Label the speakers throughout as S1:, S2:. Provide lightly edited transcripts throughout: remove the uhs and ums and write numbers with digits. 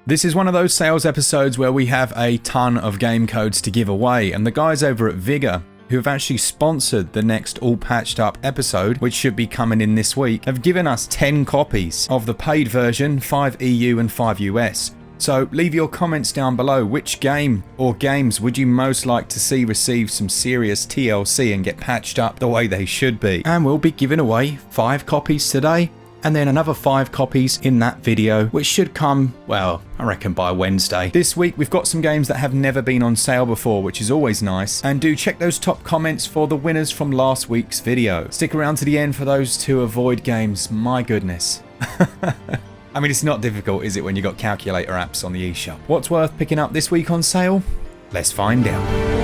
S1: This is one of those sales episodes where we have a ton of game codes to give away, and the guys over at Vigor, who have actually sponsored the next all patched up episode, which should be coming in this week, have given us 10 copies of the paid version, 5 EU and 5 US. So leave your comments down below. Which game or games would you most like to see receive some serious TLC and get patched up the way they should be? And we'll be giving away 5 copies today, and then another 5 copies in that video, which should come, well, I reckon by Wednesday. This week we've got some games that have never been on sale before, which is always nice. And do check those top comments for the winners from last week's video. Stick around to the end for those to avoid games. My goodness. I mean, it's not difficult, is it, when you got calculator apps on the eShop? What's worth picking up this week on sale? Let's find out.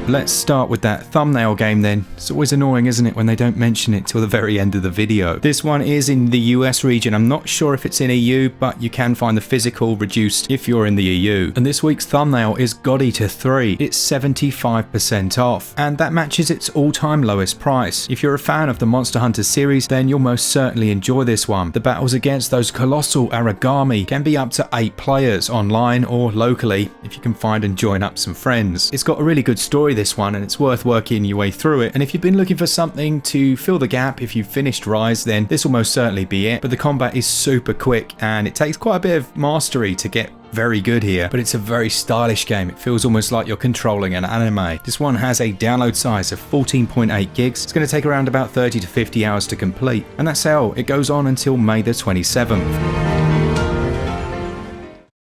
S1: Let's start with that thumbnail game then. It's always annoying, isn't it, when they don't mention it till the very end of the video. This one is in the US region. I'm not sure if it's in EU, but you can find the physical reduced if you're in the EU. And this week's thumbnail is God Eater 3. It's 75% off, and that matches its all-time lowest price. If you're a fan of the Monster Hunter series, then you'll most certainly enjoy this one. The battles against those colossal origami can be up to 8 players online or locally if you can find and join up some friends. It's got a really good story, this one, and it's worth working your way through it. And if you've been looking for something to fill the gap, if you've finished Rise, then this will most certainly be it. But the combat is super quick, and it takes quite a bit of mastery to get very good here, but it's a very stylish game. It feels almost like you're controlling an anime. This one has a download size of 14.8 gigs. It's going to take around about 30 to 50 hours to complete, and that sale, it goes on until May the 27th.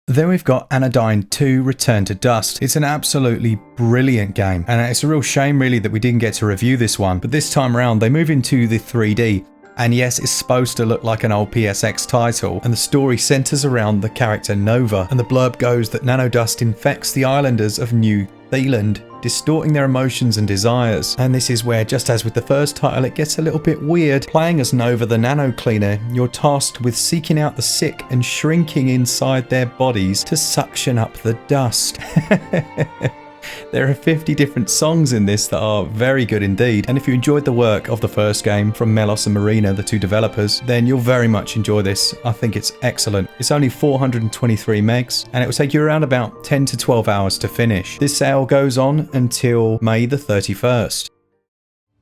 S1: Then we've got Anodyne 2 Return to Dust. It's an absolutely brilliant game, and it's a real shame really that we didn't get to review this one, but this time around they move into the 3D. And yes, it's supposed to look like an old PSX title, and the story centres around the character Nova, and the blurb goes that nanodust infects the islanders of New Zealand, distorting their emotions and desires. And this is where, just as with the first title, it gets a little bit weird. Playing as Nova the Nano Cleaner, you're tasked with seeking out the sick and shrinking inside their bodies to suction up the dust. There are 50 different songs in this that are very good indeed, and if you enjoyed the work of the first game from Melos and Marina, the 2 developers, then you'll very much enjoy this. I think it's excellent. It's only 423 megs, and it will take you around about 10 to 12 hours to finish. This sale goes on until May the 31st.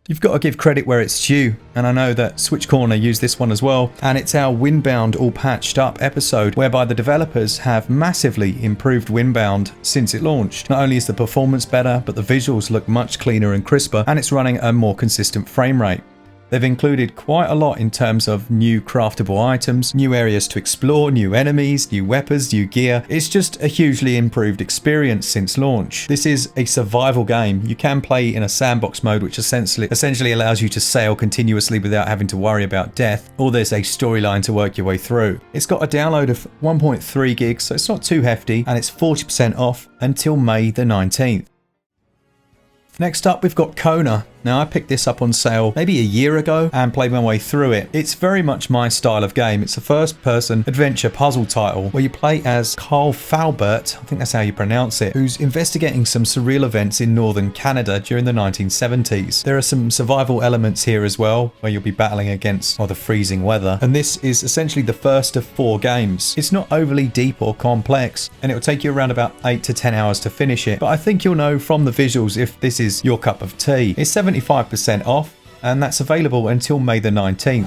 S1: You've got to give credit where it's due, and I know that KONA used this one as well, and it's our Windbound all patched up episode, whereby the developers have massively improved Windbound since it launched. Not only is the performance better, but the visuals look much cleaner and crisper, and it's running a more consistent frame rate. They've included quite a lot in terms of new craftable items, new areas to explore, new enemies, new weapons, new gear. It's just a hugely improved experience since launch. This is a survival game. You can play in a sandbox mode, which essentially allows you to sail continuously without having to worry about death, or there's a storyline to work your way through. It's got a download of 1.3 gigs, so it's not too hefty, and it's 40% off until May the 19th. Next up, we've got KONA. Now, I picked this up on sale maybe a year ago and played my way through it. It's very much my style of game. It's a first-person adventure puzzle title where you play as Carl Faubert, I think that's how you pronounce it, who's investigating some surreal events in northern Canada during the 1970s. There are some survival elements here as well, where you'll be battling against the freezing weather. And this is essentially the first of 4 games. It's not overly deep or complex, and it will take you around about 8 to 10 hours to finish it. But I think you'll know from the visuals if this is your cup of tea. It's 75% off, and that's available until May the 19th.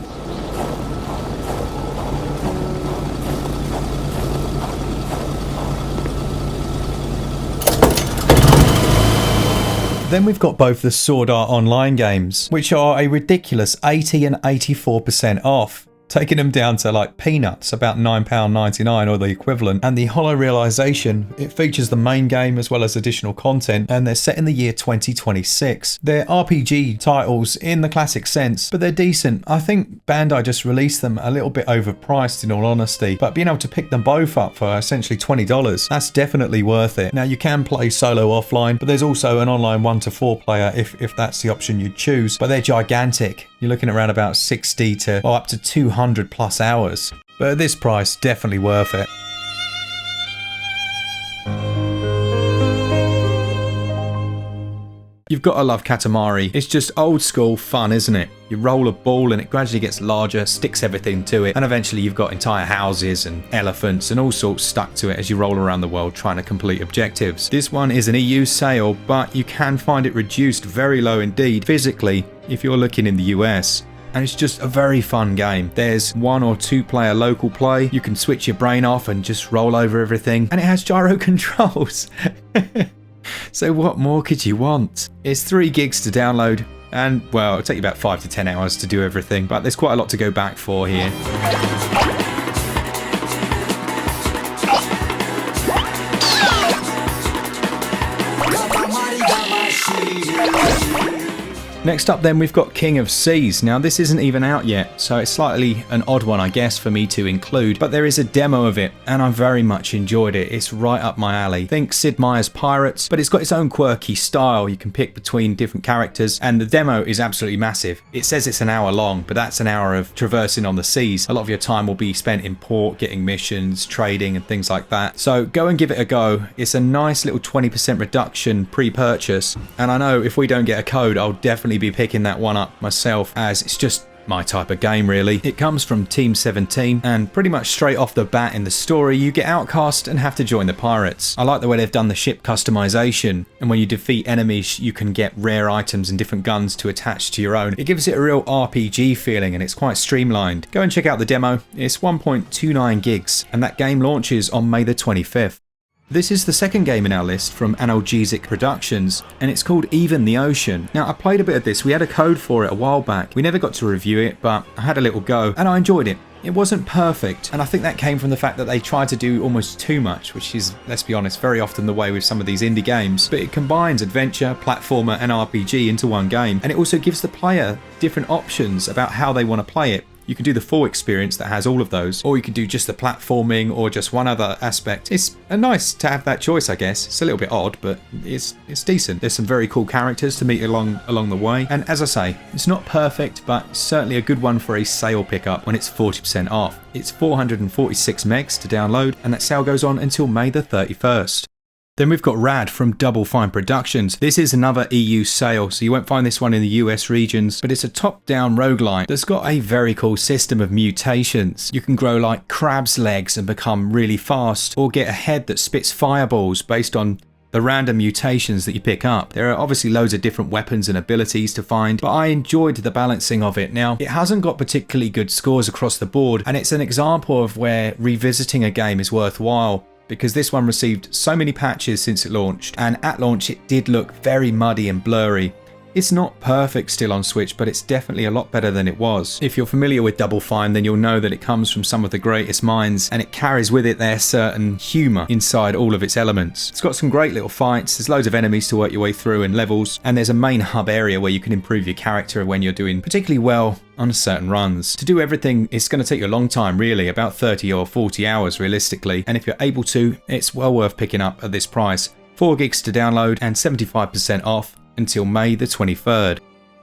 S1: Then we've got both the Sword Art Online games, which are a ridiculous 80 and 84% off, taking them down to like peanuts, about £9.99 or the equivalent. And the Hollow Realization, it features the main game as well as additional content, and they're set in the year 2026. They're RPG titles in the classic sense, but they're decent. I think Bandai just released them a little bit overpriced in all honesty, but being able to pick them both up for essentially $20, that's definitely worth it. Now, you can play solo offline, but there's also an online 1 to 4 player if that's the option you choose, but they're gigantic. You're looking around about 60 to up to 200 plus hours. But at this price, definitely worth it. You've got to love Katamari. It's just old school fun, isn't it? You roll a ball and it gradually gets larger, sticks everything to it, and eventually you've got entire houses and elephants and all sorts stuck to it as you roll around the world trying to complete objectives. This one is an EU sale, but you can find it reduced very low indeed physically if you're looking in the US. And it's just a very fun game. There's 1 or 2 player local play. You can switch your brain off and just roll over everything. And it has gyro controls. So what more could you want? It's 3 gigs to download. And well, it'll take you about 5 to 10 hours to do everything. But there's quite a lot to go back for here. Next up then we've got King of Seas. Now this isn't even out yet, so it's slightly an odd one I guess for me to include, but there is a demo of it and I very much enjoyed it. It's right up my alley. Think Sid Meier's Pirates, but it's got its own quirky style. You can pick between different characters and the demo is absolutely massive. It says it's an hour long, but that's an hour of traversing on the seas. A lot of your time will be spent in port, getting missions, trading and things like that. So go and give it a go. It's a nice little 20% reduction pre-purchase, and I know if we don't get a code I'll definitely be picking that one up myself, as it's just my type of game really. It comes from Team 17 and pretty much straight off the bat in the story you get outcast and have to join the pirates. I like the way they've done the ship customization, and when you defeat enemies you can get rare items and different guns to attach to your own. It gives it a real RPG feeling and it's quite streamlined. Go and check out the demo. It's 1.29 gigs and that game launches on May the 25th. This is the second game in our list from Analgesic Productions, and it's called Even the Ocean. Now, I played a bit of this. We had a code for it a while back. We never got to review it, but I had a little go, and I enjoyed it. It wasn't perfect, and I think that came from the fact that they tried to do almost too much, which is, let's be honest, very often the way with some of these indie games. But it combines adventure, platformer, and RPG into one game, and it also gives the player different options about how they want to play it. You can do the full experience that has all of those, or you can do just the platforming or just one other aspect. It's nice to have that choice, I guess. It's a little bit odd, but it's decent. There's some very cool characters to meet along the way. And as I say, it's not perfect, but certainly a good one for a sale pickup when it's 40% off. It's 446 megs to download, and that sale goes on until May the 31st. Then we've got Rad from Double Fine Productions. This is another EU sale, so you won't find this one in the US regions, but it's a top-down roguelike that's got a very cool system of mutations. You can grow like crab's legs and become really fast, or get a head that spits fireballs based on the random mutations that you pick up. There are obviously loads of different weapons and abilities to find, but I enjoyed the balancing of it. Now, it hasn't got particularly good scores across the board, and it's an example of where revisiting a game is worthwhile, because this one received so many patches since it launched, and at launch it did look very muddy and blurry. It's not perfect still on Switch, but it's definitely a lot better than it was. If you're familiar with Double Fine, then you'll know that it comes from some of the greatest minds, and it carries with it their certain humour inside all of its elements. It's got some great little fights, there's loads of enemies to work your way through and levels, and there's a main hub area where you can improve your character when you're doing particularly well on certain runs. To do everything, it's going to take you a long time really, about 30 or 40 hours realistically, and if you're able to, it's well worth picking up at this price. 4 gigs to download and 75% off until May the 23rd.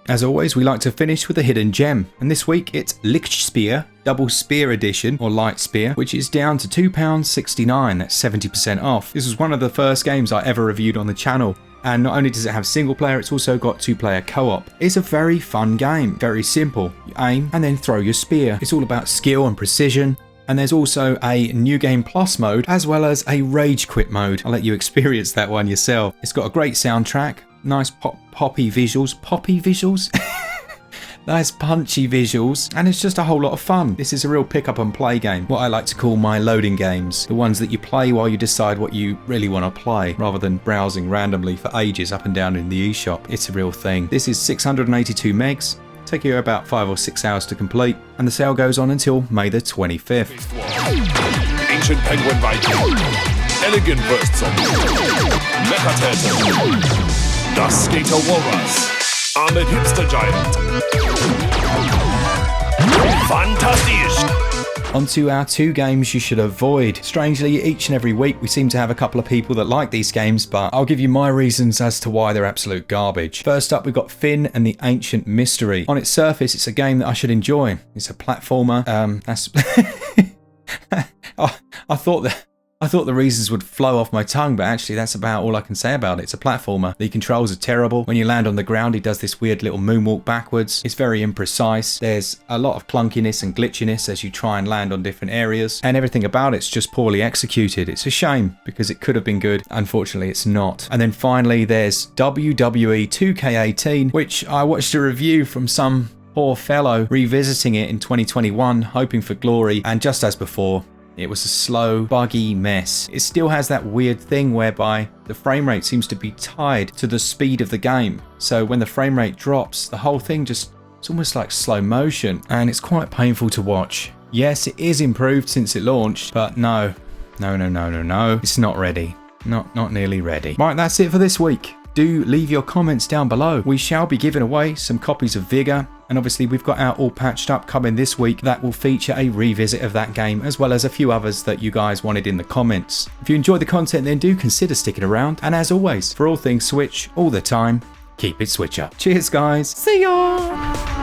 S1: As always, we like to finish with a hidden gem, and this week it's Lichtspiel Double Spear Edition, or Light Spear, which is down to £2.69, that's 70% off. This was one of the first games I ever reviewed on the channel, and not only does it have single player, it's also got 2-player co-op. It's a very fun game, very simple. You aim and then throw your spear. It's all about skill and precision. And there's also a New Game Plus mode, as well as a Rage Quit mode. I'll let you experience that one yourself. It's got a great soundtrack, nice poppy visuals. Poppy visuals? Nice punchy visuals, and it's just a whole lot of fun. This is a real pick up and play game, what I like to call my loading games. The ones that you play while you decide what you really want to play, rather than browsing randomly for ages up and down in the eShop. It's a real thing. This is 682 megs. Take you about 5 or 6 hours to complete, and the sale goes on until May the 25th.
S2: Ancient Penguin Viking, Elegant Burst Zombie, Mechatäter, Das Skater Walrus, Ahmed Hipster Giant. Fantastisch!
S1: Onto our 2 games you should avoid. Strangely, each and every week we seem to have a couple of people that like these games, but I'll give you my reasons as to why they're absolute garbage. First up, we've got Finn and the Ancient Mystery. On its surface, it's a game that I should enjoy. It's a platformer. I thought that I thought the reasons would flow off my tongue, but actually that's about all I can say about it. It's a platformer. The controls are terrible. When you land on the ground, he does this weird little moonwalk backwards. It's very imprecise. There's a lot of clunkiness and glitchiness as you try and land on different areas, and everything about it's just poorly executed. It's a shame because it could have been good. Unfortunately, it's not. And then finally, there's WWE 2K18, which I watched a review from some poor fellow revisiting it in 2021, hoping for glory, and just as before, it was a slow, buggy mess. It still has that weird thing whereby the frame rate seems to be tied to the speed of the game. So when the frame rate drops, the whole thing it's almost like slow motion, and it's quite painful to watch. Yes, it is improved since it launched, but no, it's not ready. Not nearly ready. Right, that's it for this week. Do leave your comments down below. We shall be giving away some copies of Vigor, and obviously we've got our All Patched Up coming this week that will feature a revisit of that game, as well as a few others that you guys wanted in the comments. If you enjoy the content, then do consider sticking around, and as always, for all things Switch, all the time, keep it Switch up. Cheers guys, see ya!